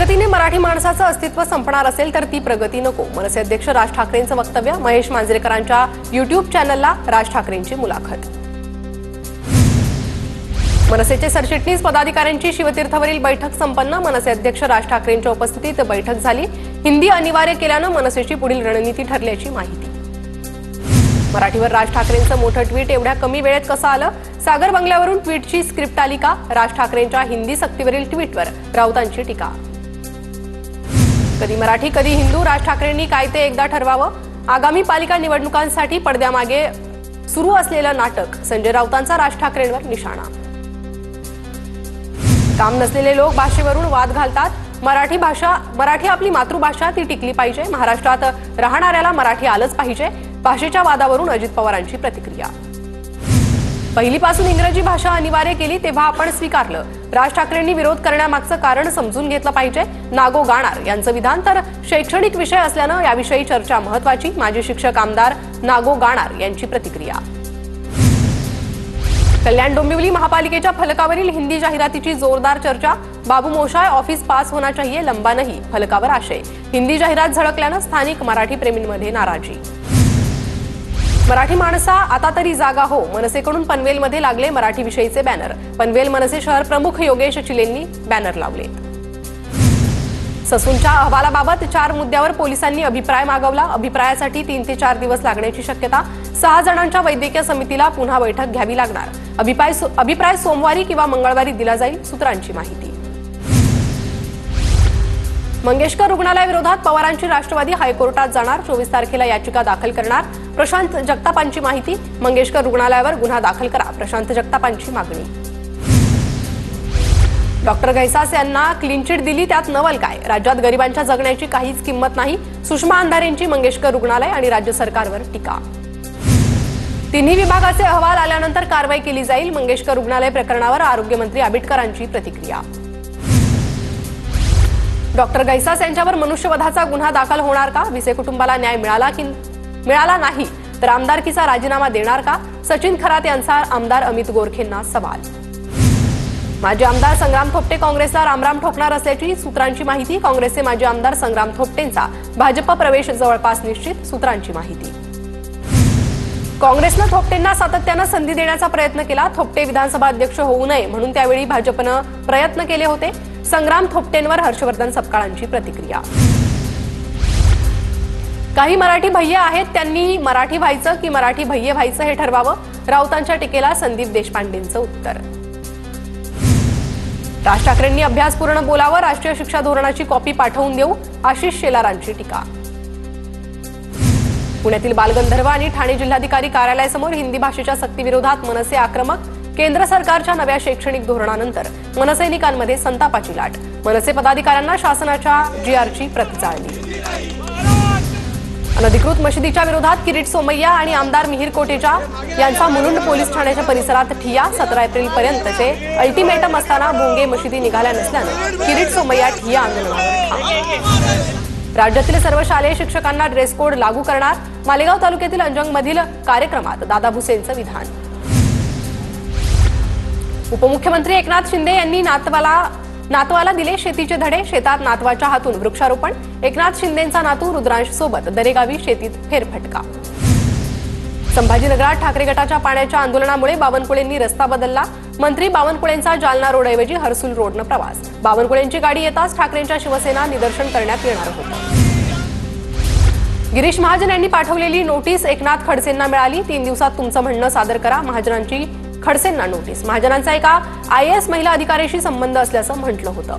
प्रगतीने मराठी माणसाचं अस्तित्व संपणार असेल तर ती प्रगती नको, मनसे अध्यक्ष राज ठाकरेंचं वक्तव्य। महेश मांजरेकरांच्या YouTube चॅनलला राज ठाकरेंची मुलाखत। मनसेचे सरचिटणीस पदाधिकाऱ्यांची शिवतीर्थवरील बैठक संपन्न। मनसे अध्यक्ष राज ठाकरेंच्या उपस्थितीत बैठक झाली। हिंदी अनिवार्य केल्यानं मनसेची पुढील रणनीती ठरल्याची माहिती। मराठीवर राज ठाकरेंचं मोठं ट्विट एवढ्या कमी वेळेत कसं आलं? सागर बंगल्यावरून ट्विटची स्क्रिप्ट आली का? राज ठाकरेंच्या हिंदी सक्तीवरील ट्विटवर राऊतांची टीका। कधी मराठी कधी हिंदू, राज ठाकरेंनी काय ते एकदा ठरवावं। आगामी पालिका निवडणुकांसाठी पडद्यामागे सुरू असलेलं नाटक, संजय राऊतांचा राज ठाकरेंवर निशाणा। काम नसलेले लोक भाषेवरून वाद घालतात। मराठी आपली मातृभाषा, ती टिकली पाहिजे। महाराष्ट्रात राहणाऱ्याला मराठी आलंच पाहिजे। भाषेच्या वादावरून अजित पवारांची प्रतिक्रिया। पहिलीपासून इंग्रजी भाषा अनिवार्य केली तेव्हा आपण स्वीकारलं। राज ठाकरेंनी विरोध करण्यामागचं कारण समजून घेतलं पाहिजे। नागो गाणार यांचं विधान तर शैक्षणिक विषय असल्यानं याविषयी चर्चा महत्त्वाची। माजी शिक्षक आमदार नागो गाणार यांची प्रतिक्रिया। कल्याण डोंबिवली महापालिकेच्या फलकावरील हिंदी जाहिरातीची जोरदार चर्चा। बाबू मोशाय ऑफिस पास होना चाहिए, लंबा नहीं, फलकावर आशय। हिंदी जाहिरात झळकल्यानं स्थानिक मराठी प्रेमींमध्ये नाराजी। मराठी माणसा आता तरी जागा हो, मनसेकडून पनवेलमध्ये लागले मराठी विषयीचे बॅनर। पनवेल मनसे शहर प्रमुख योगेश चिलेंनी बॅनर लावले। ससूनच्या अहवालाबाबत 4 मुद्द्यावर पोलिसांनी अभिप्राय मागवला। अभिप्रायासाठी 3 ते 4 दिवस लागण्याची शक्यता। 6 जणांच्या वैद्यकीय समितीला पुन्हा बैठक घ्यावी लागणार। अभिप्राय सोमवारी किंवा मंगळवारी दिला जाईल, सूत्रांची माहिती। मंगेशकर रुग्णालय विरोधात पवारांची राष्ट्रवादी हायकोर्टात जाणार। 24 तारखेला याचिका दाखल करणार। प्रशांत जगतापांची माहिती। मंगेशकर रुग्णालयावर गुन्हा दाखल करा, प्रशांत जगतापांची मागणी। डॉक्टर घैसास यांना क्लीन चिट दिली, त्यात नवल काय? राज्यात गरिबांच्या जगण्याची काहीच किंमत नाही, सुषमा अंधारेंची मंगेशकर रुग्णालय आणि राज्य सरकारवर टीका। तिन्ही विभागाचे अहवाल आल्यानंतर कारवाई केली जाईल। मंगेशकर रुग्णालय प्रकरणावर आरोग्यमंत्री आबिटकरांची प्रतिक्रिया। डॉक्टर घैसास यांच्यावर मनुष्यवधाचा गुन्हा दाखल होणार का? विसे कुटुंबाला न्याय मिळाला नाही तर आमदारकीचा राजीनामा देणार का? सचिन खरात यांचा आमदार अमित गोरखेंना सवाल। माजी आमदार संग्राम थोपटे काँग्रेसला रामराम ठोकणार असल्याची सूत्रांची माहिती। काँग्रेसचे माजी आमदार संग्राम थोपटेंचा भाजप प्रवेश जवळपास निश्चित, सूत्रांची माहिती। काँग्रेसनं थोपटेंना सातत्यानं संधी देण्याचा प्रयत्न केला। थोपटे विधानसभा अध्यक्ष होऊ नये म्हणून त्यावेळी भाजपनं प्रयत्न केले होते। संग्राम थोपटेंवर हर्षवर्धन सपकाळांची प्रतिक्रिया। काही मराठी भय्ये आहेत, त्यांनी मराठी व्हायचं की मराठी भय्ये व्हायचं हे ठरवावं। राऊतांच्या टीकेला संदीप देशपांडेंचं उत्तर। राज ठाकरेंनी अभ्यासपूर्ण बोलावं, राष्ट्रीय शिक्षा धोरणाची कॉपी पाठवून देऊ, आशिष शेलारांची टीका। पुण्यातील बालगंधर्व आणि ठाणे जिल्हाधिकारी कार्यालयासमोर हिंदी भाषेच्या सक्तीविरोधात मनसे आक्रमक। केंद्र सरकारच्या नव्या शैक्षणिक धोरणानंतर मनसैनिकांमध्ये संतापाची लाट। मनसे पदाधिकाऱ्यांना शासनाच्या जीआरची प्रत जाळली। अनधिकृत मशिदीच्या विरोधात किरीट सोमय्या आणि आमदार मिहिर कोटेचा यांचा मुलुंड पोलीस ठाण्याच्या परिसरात ठिय्या। 17 एप्रिलपर्यंतचे अल्टिमेटम असताना भोंगे मशिदी निघाल्या नसल्यानं किरीट सोमय्या ठिय्या आंदोलनावर। राज्यातील सर्व शालेय शिक्षकांना ड्रेस कोड लागू करणार। मालेगाव तालुक्यातील अंजंगमधील कार्यक्रमात दादा भुसेंचं विधान। उपमुख्यमंत्री एकनाथ शिंदे यांनी नातवाला दिले शेतीचे धडे। शेतात नातवाच्या हातून वृक्षारोपण। एकनाथ शिंदेंचा नातू रुद्रांश सोबत दरेगावी शेतीत फेरफटका। संभाजीनगरात ठाकरे गटाच्या पाण्याच्या आंदोलनामुळे बावनकुळेंनी रस्ता बदलला। मंत्री बावनकुळेंचा जालना रोडऐवजी हर्सुल रोडनं प्रवास। बावनकुळेंची गाडी येताच ठाकरेंच्या शिवसेना निदर्शन करण्यात येणार होतं। गिरीश महाजन यांनी पाठवलेली नोटीस एकनाथ खडसेंना मिळाली। 3 दिवसात तुमचं म्हणणं सादर करा, महाजनांची खडसेंना नोटीस। महाजनांचा एका IAS महिला अधिकाऱ्याशी संबंध असल्याचं म्हटलं होतं।